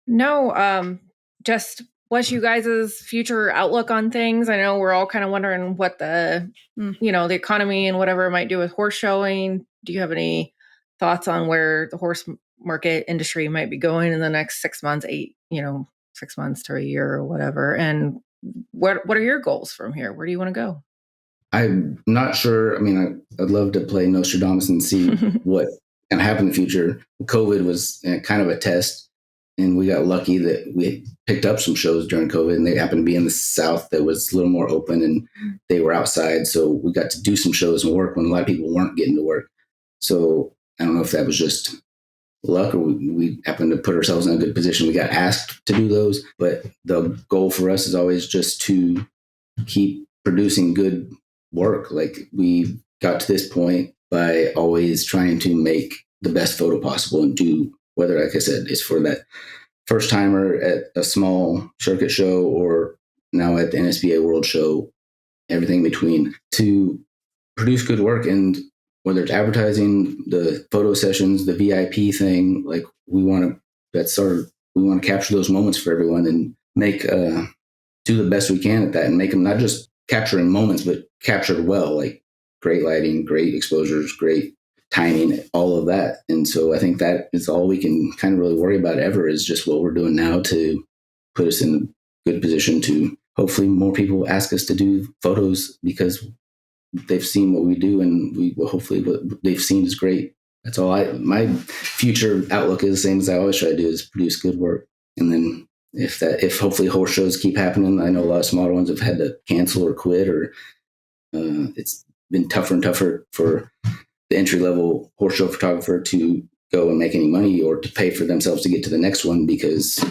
Speaker 3: No, just what's you guys' future outlook on things? I know we're all kind of wondering what the economy and whatever it might do with horse showing. Do you have any thoughts on where the horse market industry might be going in the next 6 months, 6 months to a year or whatever? And what are your goals from here? Where do you want to go?
Speaker 1: I'm not sure. I mean, I'd love to play Nostradamus and see what can happen in the future. COVID was kind of a test, and we got lucky that we picked up some shows during COVID, and they happened to be in the South that was a little more open, and they were outside. So we got to do some shows and work when a lot of people weren't getting to work. So I don't know if that was just luck, or we happened to put ourselves in a good position. We got asked to do those, but the goal for us is always just to keep producing good work. Like we got to this point by always trying to make the best photo possible, and do, whether, like I said, it's for that first timer at a small circuit show, or now at the NSBA World Show, everything in between, to produce good work. And whether it's advertising, the photo sessions, the VIP thing, like we want to capture those moments for everyone, and make do the best we can at that, and make them not just capturing moments, but captured well, like great lighting, great exposures, great timing, all of that. And so I think that is all we can kind of really worry about ever, is just what we're doing now to put us in a good position to hopefully more people ask us to do photos, because they've seen what we do, and hopefully what they've seen is great. That's all my future outlook is the same as I always try to do, is produce good work. And then if hopefully horse shows keep happening, I know a lot of smaller ones have had to cancel or quit, or it's been tougher and tougher for the entry-level horse show photographer to go and make any money, or to pay for themselves to get to the next one, because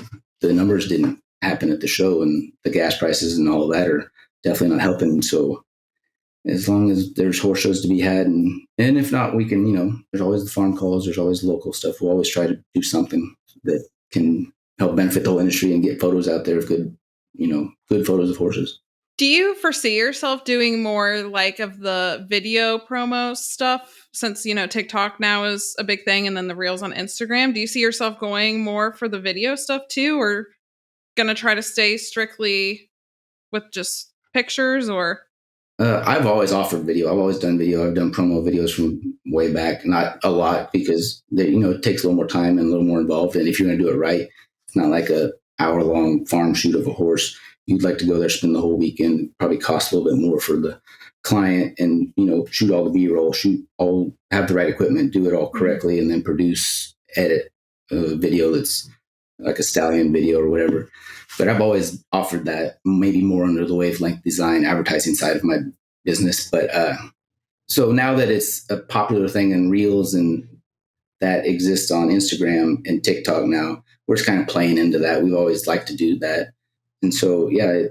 Speaker 1: the numbers didn't happen at the show, and the gas prices and all of that are definitely not helping. So as long as there's horse shows to be had, and if not, we can, there's always the farm calls, there's always local stuff. We'll always try to do something that can help benefit the whole industry and get photos out there of good, good photos of horses.
Speaker 4: Do you foresee yourself doing more like of the video promo stuff since, TikTok now is a big thing and then the reels on Instagram? Do you see yourself going more for the video stuff too, or going to try to stay strictly with just pictures or?
Speaker 1: I've always offered video. I've always done video. I've done promo videos from way back. Not a lot because it takes a little more time and a little more involved. And if you're going to do it right, it's not like a hour-long farm shoot of a horse. You'd like to go there, spend the whole weekend, probably cost a little bit more for the client, and shoot all the B-roll, have the right equipment, do it all correctly, and then edit a video that's like a stallion video or whatever. But I've always offered that, maybe more under the wavelength design advertising side of my business. But so now that it's a popular thing in reels and that exists on Instagram and TikTok now, we're just kind of playing into that. We've always liked to do that. And so, yeah,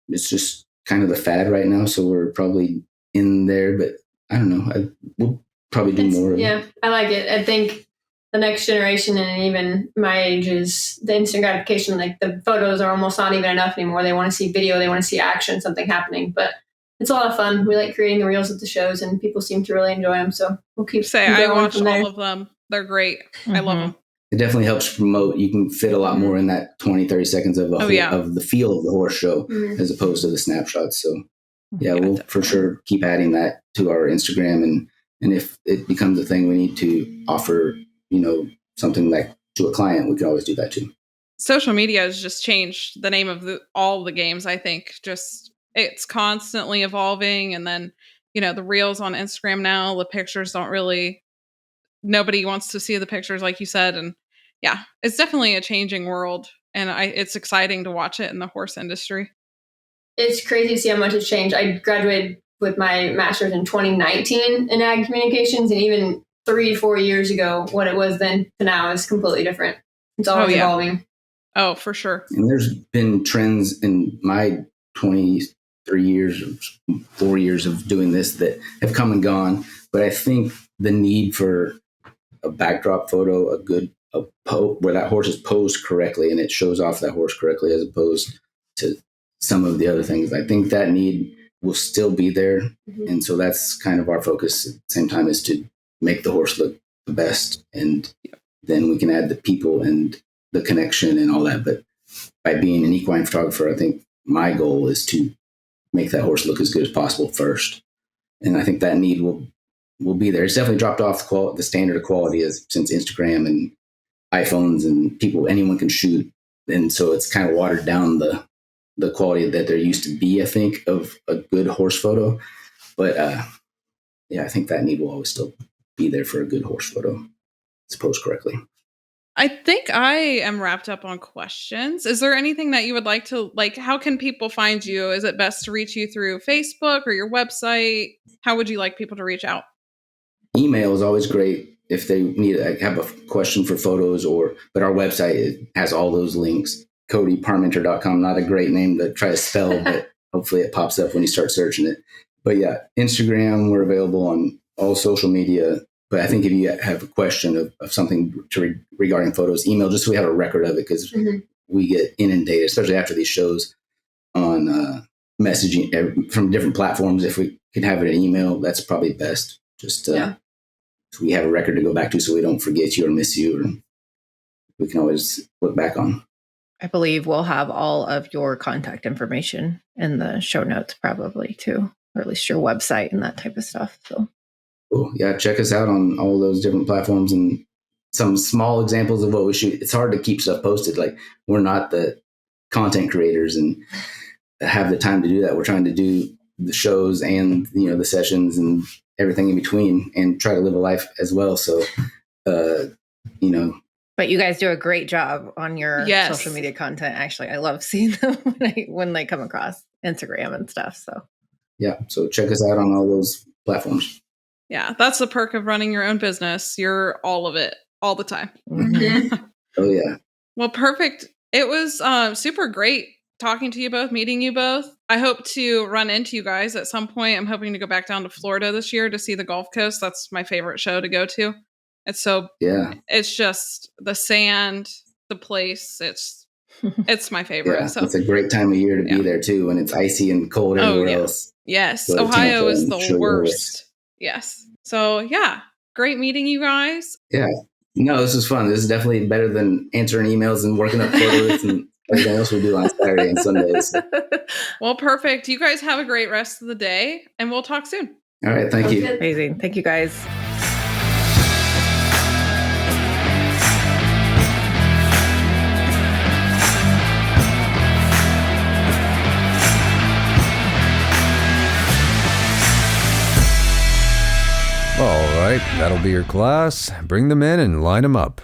Speaker 1: it's just kind of the fad right now. So we're probably in there, but I don't know. We'll probably do more.
Speaker 5: Yeah, I like it. I think the next generation and even my age is the instant gratification. Like the photos are almost not even enough anymore. They want to see video. They want to see action, something happening. But it's a lot of fun. We like creating the reels at the shows, and people seem to really enjoy them. So we'll keep
Speaker 4: I watch all of them. They're great. Mm-hmm. I love them.
Speaker 1: It definitely helps promote. You can fit a lot more in that 20, 30 seconds of of the feel of the horse show as opposed to the snapshots. So yeah, we'll definitely for sure keep adding that to our Instagram. And if it becomes a thing we need to offer, something like to a client, we can always do that too.
Speaker 4: Social media has just changed the name of all the games. I think it's constantly evolving. And then, the reels on Instagram now, the pictures nobody wants to see the pictures like you said. And yeah, it's definitely a changing world. And it's exciting to watch it in the horse industry.
Speaker 5: It's crazy to see how much it's changed. I graduated with my master's in 2019 in ag communications, and even 3-4 years ago, what it was then to now is completely different. It's always evolving.
Speaker 4: Oh, for sure.
Speaker 1: And there's been trends in my 23 years or 4 years of doing this that have come and gone. But I think the need for a backdrop photo, where that horse is posed correctly and it shows off that horse correctly, as opposed to some of the other things, I think that need will still be there. Mm-hmm. And so that's kind of our focus at the same time, is to make the horse look the best. And then we can add the people and the connection and all that. But by being an equine photographer, I think my goal is to make that horse look as good as possible first. And I think that need will be there. It's definitely dropped off the standard of quality since Instagram and iPhones and anyone can shoot. And so it's kind of watered down the quality that there used to be, I think, of a good horse photo. But I think that need will always still be there for a good horse photo. It's posed correctly.
Speaker 4: I think I am wrapped up on questions. Is there anything that you would like to, how can people find you? Is it best to reach you through Facebook or your website? How would you like people to reach out?
Speaker 1: Email is always great if they have a question for photos, but our website has all those links. Cody, Parmenter.com, not a great name to try to spell, but hopefully it pops up when you start searching it. But yeah, Instagram, we're available on all social media. But I think if you have a question of something regarding photos, email, just so we have a record of it, because we get inundated, especially after these shows, on messaging from different platforms. If we can have it in email, that's probably best. Just so we have a record to go back to, so we don't forget you or miss you, or we can always look back on.
Speaker 3: I believe we'll have all of your contact information in the show notes probably too, or at least your website and that type of stuff. So
Speaker 1: cool. Yeah, check us out on all those different platforms and some small examples of what we shoot. It's hard to keep stuff posted. Like, we're not the content creators and have the time to do that. We're trying to do the shows and, the sessions and everything in between, and try to live a life as well. So,
Speaker 3: But you guys do a great job on your social media content. Actually, I love seeing them when they come across Instagram and stuff. So
Speaker 1: yeah, so check us out on all those platforms.
Speaker 4: Yeah, that's the perk of running your own business. You're all of it all the time.
Speaker 1: Mm-hmm. Oh yeah.
Speaker 4: Well, perfect. It was super great talking to you both, meeting you both. I hope to run into you guys at some point. I'm hoping to go back down to Florida this year to see the Gulf Coast. That's my favorite show to go to. It's just the sand, the place. It's my favorite.
Speaker 1: Yeah,
Speaker 4: so
Speaker 1: it's a great time of year to be there too, when it's icy and cold everywhere else.
Speaker 4: Yes,
Speaker 1: Go to
Speaker 4: Ohio
Speaker 1: Tampa
Speaker 4: is
Speaker 1: and
Speaker 4: the
Speaker 1: show your
Speaker 4: worst. Yes. So yeah, great meeting you guys.
Speaker 1: Yeah. No, this is fun. This is definitely better than answering emails and working up photos and everything else we do on Saturday and Sundays.
Speaker 4: Well, perfect. You guys have a great rest of the day, and we'll talk soon.
Speaker 1: All right. Thank you.
Speaker 3: Amazing. Thank you, guys.
Speaker 2: All right, that'll be your class. Bring them in and line them up.